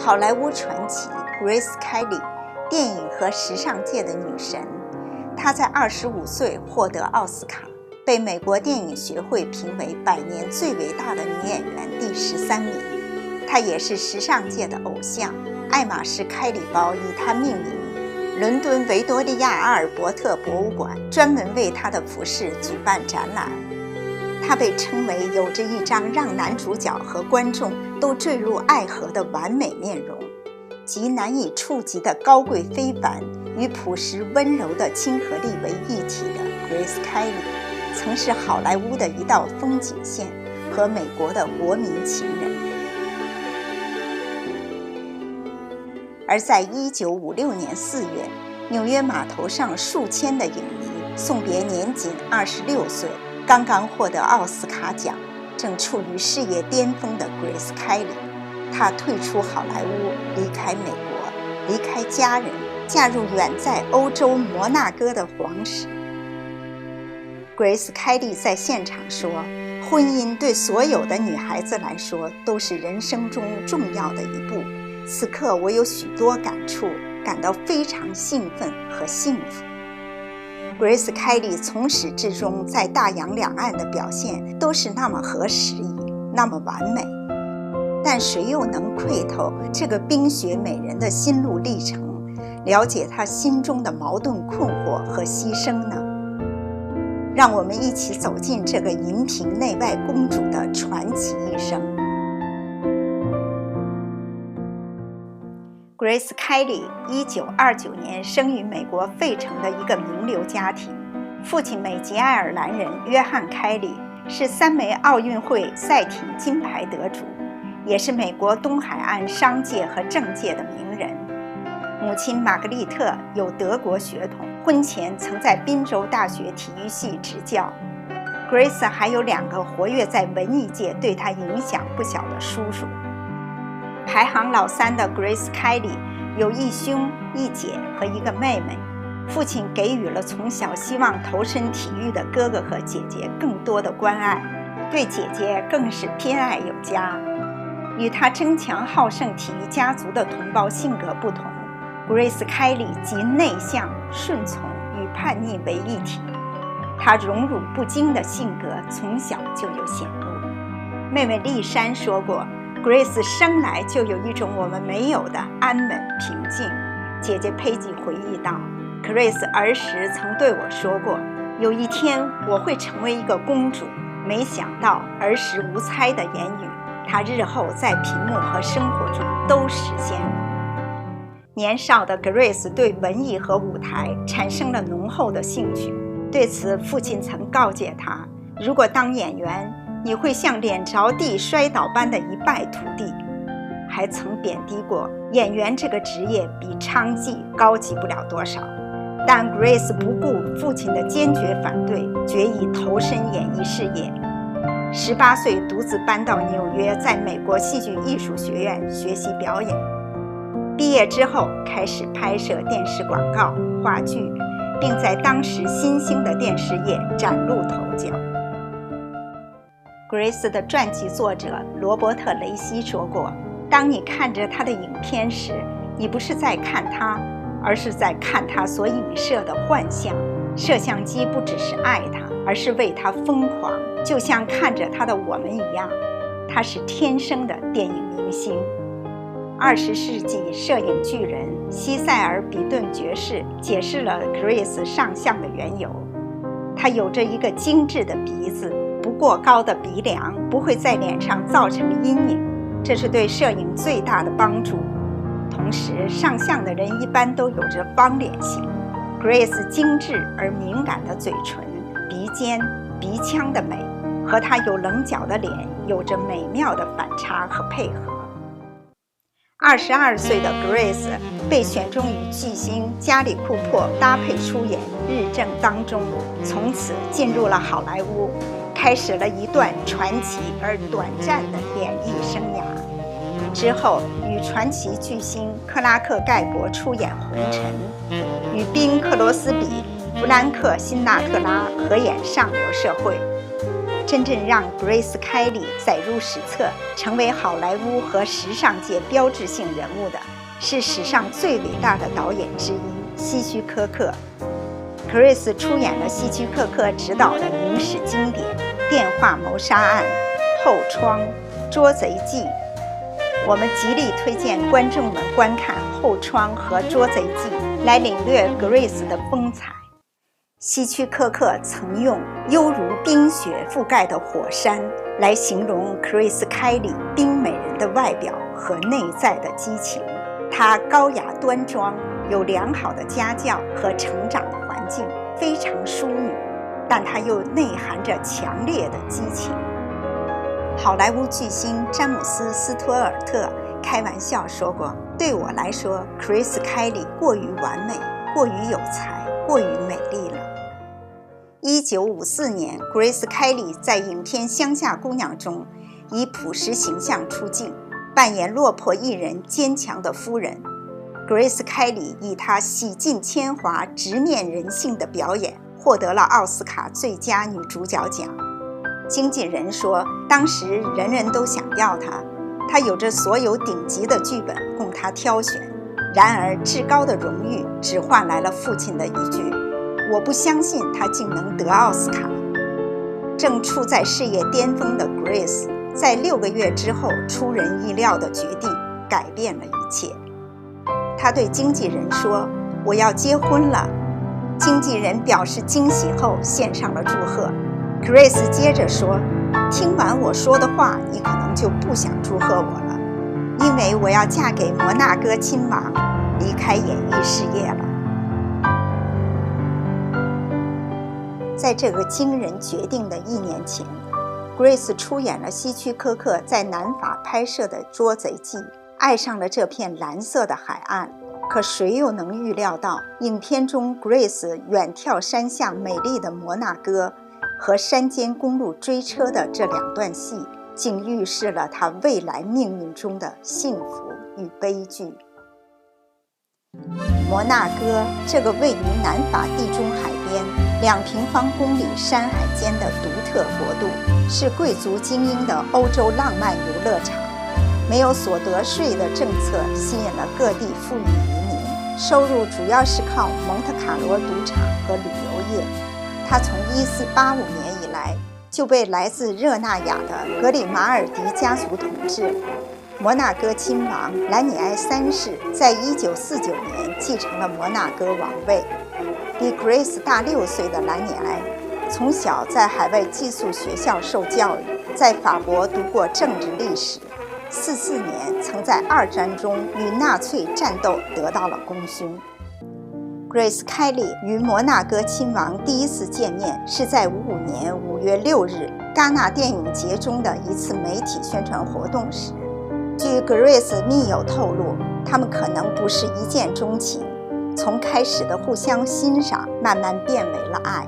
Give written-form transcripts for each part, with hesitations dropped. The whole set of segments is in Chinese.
好莱坞传奇 Grace Kelly， 电影和时尚界的女神。她在25岁获得奥斯卡，被美国电影学会评为100年最伟大的女演员第13名。她也是时尚界的偶像，爱马仕开礼包以她命名，伦敦维多利亚阿尔伯特博物馆专门为她的服饰举办展览。她被称为有着一张让男主角和观众都坠入爱河的完美面容，集难以触及的高贵非凡与朴实温柔的亲和力为一体的 Grace Kelly， 曾是好莱坞的一道风景线和美国的国民情人。而在1956年4月，纽约码头上数千的影迷送别年仅26岁刚刚获得奥斯卡奖正处于事业巅峰的 Grace Kelly。 她退出好莱坞，离开美国，离开家人，嫁入远在欧洲摩纳哥的皇室。 Grace Kelly 在现场说，婚姻对所有的女孩子来说都是人生中重要的一步，此刻我有许多感触，感到非常兴奋和幸福。Grace Kelly 从始至终在大洋两岸的表现都是那么合时宜，那么完美，但谁又能窥透这个冰雪美人的心路历程，了解她心中的矛盾困惑和牺牲呢？让我们一起走进这个银屏内外公主的传奇一生。Grace Kelly 1929年生于美国费城的一个名流家庭，父亲美籍爱尔兰人约翰·凯利是3枚奥运会赛艇金牌得主，也是美国东海岸商界和政界的名人。母亲玛格丽特有德国血统，婚前曾在宾州大学体育系执教。Grace 还有2个活跃在文艺界、对她影响不小的叔叔。排行老3的 Grace Kelly 有一兄一姐和一个妹妹，父亲给予了从小希望投身体育的哥哥和姐姐更多的关爱，对姐姐更是偏爱有加。与他争强好胜体育家族的同胞性格不同， Grace Kelly 集内向、顺从与叛逆为一体，她荣辱不惊的性格从小就有显露。妹妹丽珊说过， Grace 生来就有一种我们没有的安稳平静。姐姐佩吉回忆道， Grace 儿时曾对我说过，有一天我会成为一个公主，没想到儿时无猜的言语，她日后在屏幕和生活中都实现了。年少的 Grace 对文艺和舞台产生了浓厚的兴趣，对此父亲曾告诫她，如果当演员，你会像脸着地摔倒般的一败涂地，还曾贬低过演员这个职业比娼妓高级不了多少。但 Grace 不顾父亲的坚决反对，决意投身演艺事业。18岁独自搬到纽约，在美国戏剧艺术学院学习表演。毕业之后开始拍摄电视广告、话剧，并在当时新兴的电视业崭露头角。Grace 的传记作者罗伯特·雷西说过，当你看着他的影片时，你不是在看他，而是在看他所影射的幻象。摄像机不只是爱他，而是为他疯狂，就像看着他的我们一样。他是天生的电影明星。20世纪摄影巨人西塞尔·比顿爵士解释了 Grace 上相的缘由。他有着一个精致的鼻子，不过高的鼻梁不会在脸上造成阴影，这是对摄影最大的帮助。同时，上相的人一般都有着方脸型。Grace 精致而敏感的嘴唇、鼻尖、鼻腔的美，和她有棱角的脸有着美妙的反差和配合。22岁的 Grace 被选中与巨星加里·库珀搭配出演《日正当中》，从此进入了好莱坞，开始了一段传奇而短暂的演艺生涯。之后与传奇巨星克拉克·盖博出演《红尘》，与宾·克罗斯比、弗兰克·辛纳特拉合演《上流社会》。真正让 Grace Kelly 载入史册，成为好莱坞和时尚界标志性人物的，是史上最伟大的导演之一希区柯克。Grace 出演了希区柯克执导的影史经典《电话谋杀案》《后窗》《捉贼记》。我们极力推荐观众们观看《后窗》和《捉贼记》，来领略 Grace 的风采。希区柯克曾用犹如冰雪覆盖的火山来形容 Grace Kelly 冰美人的外表和内在的激情。她高雅端庄，有良好的家教和成长的环境，非常淑女，但她又内含着强烈的激情。好莱坞巨星詹姆斯·斯图尔特开玩笑说过，对我来说 Grace Kelly 过于完美，过于有才，过于美丽了。1954年 Grace Kelly 在影片《乡下姑娘》中以朴实形象出镜，扮演落魄艺人坚强的夫人。Grace Kelly 以她洗尽铅华、直面人性的表演，获得了奥斯卡最佳女主角奖。经纪人说，当时人人都想要她，她有着所有顶级的剧本供她挑选。然而，至高的荣誉只换来了父亲的一句：“我不相信她竟能得奥斯卡。”正处在事业巅峰的 Grace， 在6个月之后出人意料的决定改变了一切。她对经纪人说：“我要结婚了。”经纪人表示惊喜后献上了祝贺。Grace 接着说：“听完我说的话，你可能就不想祝贺我了，因为我要嫁给摩纳哥亲王，离开演艺事业了。”在这个惊人决定的1年前， Grace 出演了希区柯克在南法拍摄的《捉贼记》，爱上了这片蓝色的海岸。可谁又能预料到，影片中 Grace 远眺山下美丽的摩纳哥和山间公路追车的这2段戏，竟预示了她未来命运中的幸福与悲剧。摩纳哥这个位于南法地中海边2平方公里山海间的独特国度，是贵族精英的欧洲浪漫游乐场。没有所得税的政策吸引了各地富裕移民，收入主要是靠蒙特卡罗赌场和旅游业。它从1485年以来就被来自热那亚的格里马尔迪家族统治。摩纳哥亲王兰尼埃3世在1949年继承了摩纳哥王位。比 Grace 大6岁的兰尼埃从小在海外寄宿学校受教育，在法国读过政治历史。44年曾在2战中与纳粹战斗，得到了功勋。Grace Kelly 与摩纳哥亲王第一次见面是在55年5月6日戛纳电影节中的一次媒体宣传活动时。据 Grace 密友透露，他们可能不是一见钟情，从开始的互相欣赏慢慢变为了爱。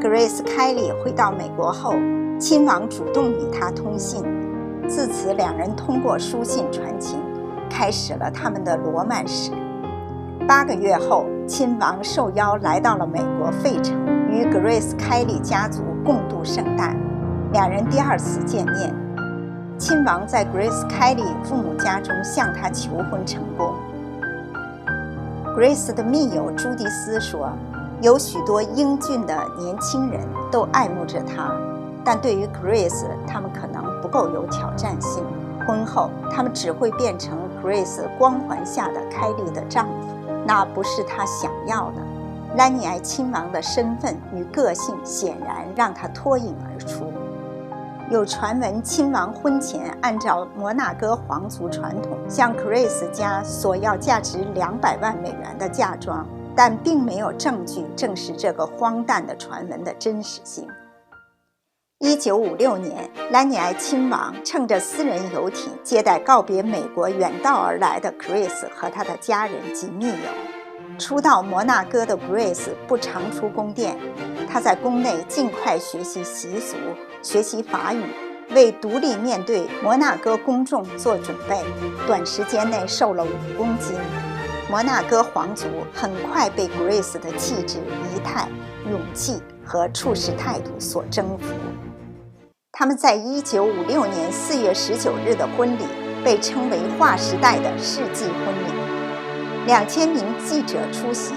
Grace Kelly 回到美国后，亲王主动与她通信，自此2人通过书信传情，开始了他们的罗曼史。8个月后，亲王受邀来到了美国费城，与 Grace Kelly 家族共度圣诞。2人第2次见面，亲王在 Grace Kelly 父母家中向她求婚成功。Grace 的密友朱迪斯说，有许多英俊的年轻人都爱慕着她，但对于 Grace， 他们可能不够有挑战性。婚后，他们只会变成 Grace 光环下的凯莉的丈夫，那不是她想要的。兰尼埃亲王的身份与个性显然让她脱颖而出。有传闻亲王婚前按照摩纳哥皇族传统向 Grace 家索要价值200万美元的嫁妆，但并没有证据证实这个荒诞的传闻的真实性。1956年，兰尼埃亲王乘着私人游艇接待告别美国远道而来的 Grace 和他的家人及密友。初到摩纳哥的 Grace 不常出宫殿，她在宫内尽快学习习俗，学习法语，为独立面对摩纳哥公众做准备。短时间内瘦了5公斤。摩纳哥皇族很快被 Grace 的气质、仪态、勇气和处事态度所征服。他们在1956年4月19日的婚礼被称为划时代的世纪婚礼。2000名记者出席，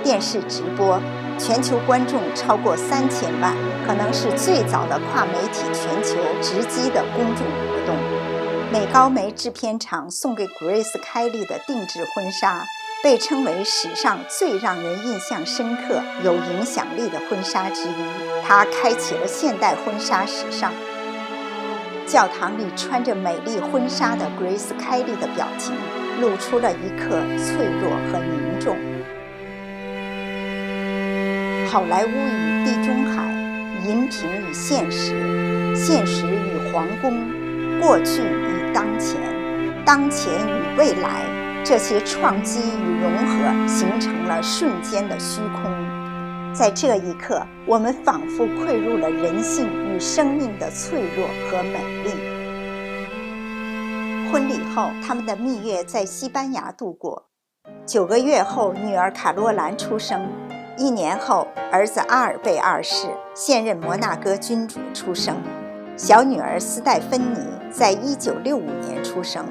电视直播，全球观众超过3000万，可能是最早的跨媒体全球直击的公众活动。美高梅制片厂送给 Grace Kelly 的定制婚纱被称为史上最让人印象深刻、有影响力的婚纱之一，它开启了现代婚纱时尚。教堂里穿着美丽婚纱的 Grace Kelly 的表情露出了一刻脆弱和凝重。好莱坞与地中海，荧屏与现实，现实与皇宫，过去与当前，当前与未来，这些创击与融合形成了瞬间的虚空。在这一刻，我们仿佛窥入了人性与生命的脆弱和美丽。婚礼后，他们的蜜月在西班牙度过。9个月后，女儿卡罗兰出生。1年后，儿子阿尔贝二世，现任摩纳哥君主出生。小女儿斯黛芬妮在1965年出生。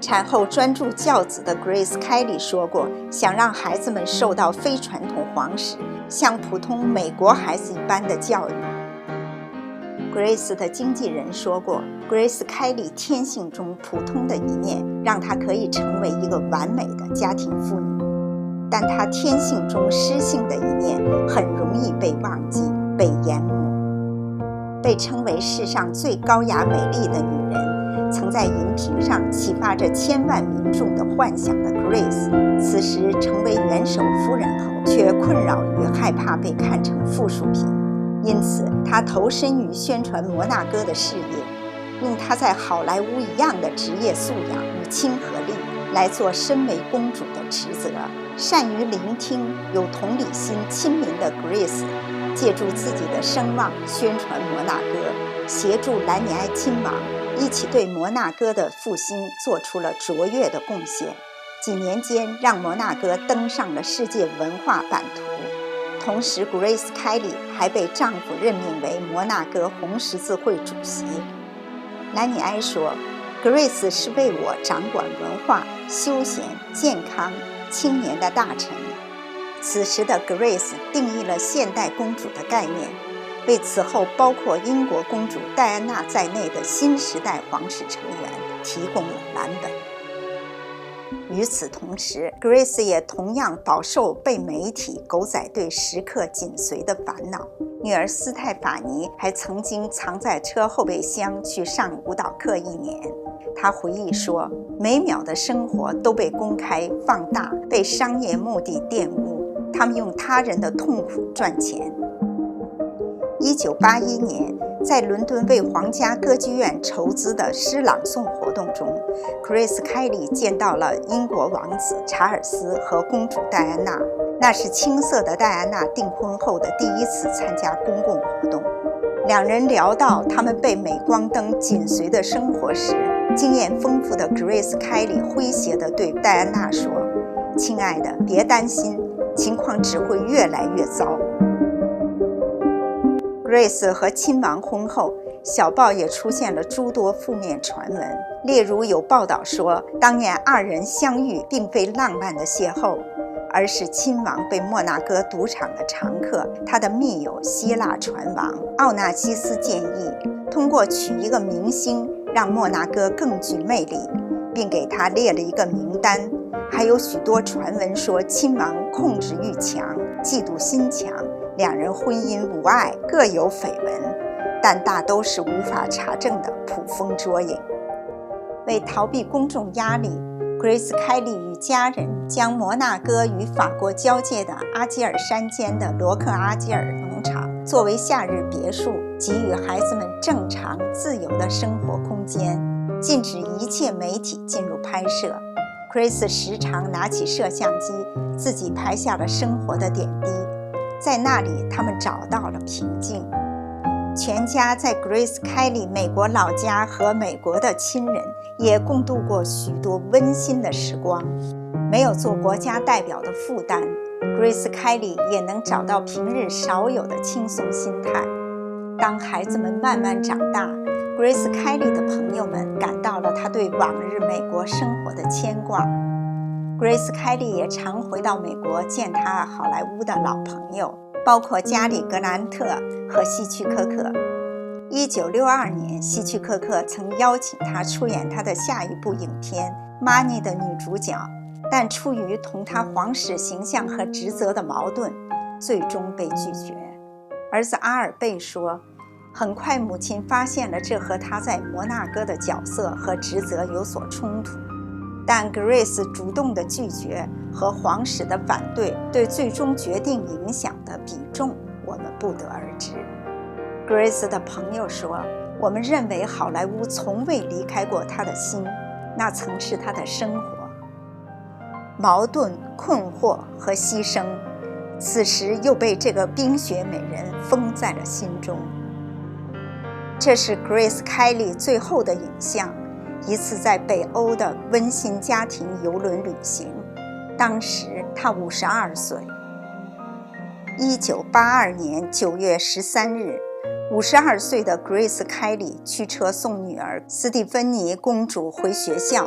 产后专注教子的 Grace Kelly 说过，想让孩子们受到非传统皇室，像普通美国孩子一般的教育。Grace 的经纪人说过， Grace Kelly 天性中普通的一面，让她可以成为一个完美的家庭妇女，但她天性中诗性的一面很容易被忘记、被淹没。被称为世上最高雅美丽的女人，曾在荧屏上启发着千万民众的幻想的 Grace， 此时成为元首夫人后，却困扰于害怕被看成附属品，因此她投身于宣传摩纳哥的事业，用她在好莱坞一样的职业素养与亲和力来做身为公主的职责。善于聆听、有同理心、亲民的 Grace， 借助自己的声望宣传摩纳哥，协助兰尼埃亲王一起对摩纳哥的复兴做出了卓越的贡献。几年间，让摩纳哥登上了世界文化版图。同时 Grace Kelly 还被丈夫任命为摩纳哥红十字会主席。兰尼埃说， Grace 是为我掌管文化、休闲、健康、青年的大臣。此时的 Grace 定义了现代公主的概念，为此后包括英国公主戴安娜在内的新时代皇室成员提供了蓝本。与此同时， Grace 也同样饱受被媒体狗仔队时刻紧随的烦恼。女儿斯泰法尼还曾经藏在车后备箱去上舞蹈课1年。她回忆说，每秒的生活都被公开放大，被商业目的玷污，他们用他人的痛苦赚钱。1981年，在伦敦为皇家歌剧院筹资的诗朗诵活动中， Grace Kelly 见到了英国王子查尔斯和公主戴安娜。那是青涩的戴安娜订婚后的第一次参加公共活动。两人聊到他们被镁光灯紧随的生活时，经验丰富的 Grace Kelly 诙谐地对戴安娜说，亲爱的，别担心，情况只会越来越糟。Grace 和亲王婚后，小报也出现了诸多负面传闻，例如有报道说，当年二人相遇并非浪漫的邂逅，而是亲王被莫纳哥赌场的常客，他的密友希腊船王奥纳西斯建议，通过娶一个明星让莫纳哥更具魅力，并给他列了一个名单。还有许多传闻说亲王控制欲强、嫉妒心强，两人婚姻无碍，各有绯闻，但大都是无法查证的捕风捉影。为逃避公众压力， Grace Kelly 与家人将摩纳哥与法国交界的阿基尔山间的罗克阿基尔农场作为夏日别墅，给予孩子们正常自由的生活空间，禁止一切媒体进入拍摄。Grace 时常拿起摄像机，自己拍下了生活的点滴，在那里他们找到了平静。全家在 Grace Kelly 美国老家和美国的亲人也共度过许多温馨的时光。没有做国家代表的负担， Grace Kelly 也能找到平日少有的轻松心态。当孩子们慢慢长大， Grace Kelly 的朋友们感到了她对往日美国生活的牵挂。Grace Kelly 也常回到美国见她好莱坞的老朋友，包括加里·格兰特和希区柯克。1962年，希区柯克曾邀请她出演他的下一部影片《Money》的女主角，但出于同他皇室形象和职责的矛盾，最终被拒绝。儿子阿尔贝说，很快母亲发现了这和他在摩纳哥的角色和职责有所冲突，但 Grace 主动的拒绝和皇室的反对对最终决定影响的比重，我们不得而知。Grace 的朋友说，我们认为好莱坞从未离开过他的心，那曾是他的生活。矛盾、困惑和牺牲，此时又被这个冰雪美人封在了心中。这是 Grace Kelly 最后的影像，一次在北欧的温馨家庭邮轮旅行，当时她52岁。1982年9月13日，52岁的 Grace Kelly 驱车送女儿斯蒂芬妮公主回学校，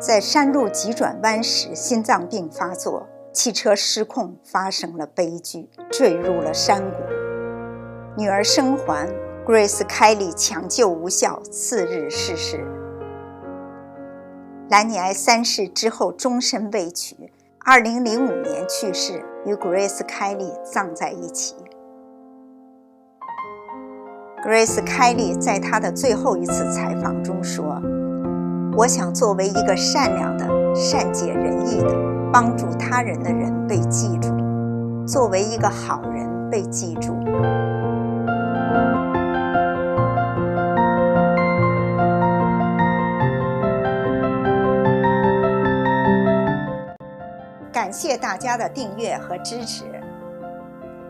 在山路急转弯时心脏病发作，汽车失控，发生了悲剧，坠入了山谷。女儿生还， Grace Kelly 抢救无效，次日逝世。兰尼埃3世之后终身未娶，2005年去世，与 Grace Kelly 葬在一起。Grace Kelly 在她的最后一次采访中说，我想作为一个善良的、善解人意的、帮助他人的人被记住，作为一个好人被记住。感谢大家的订阅和支持。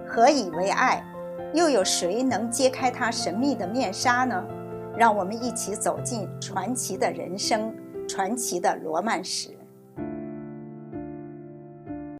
何以为爱？又有谁能揭开它神秘的面纱呢？让我们一起走进传奇的人生，传奇的罗曼史。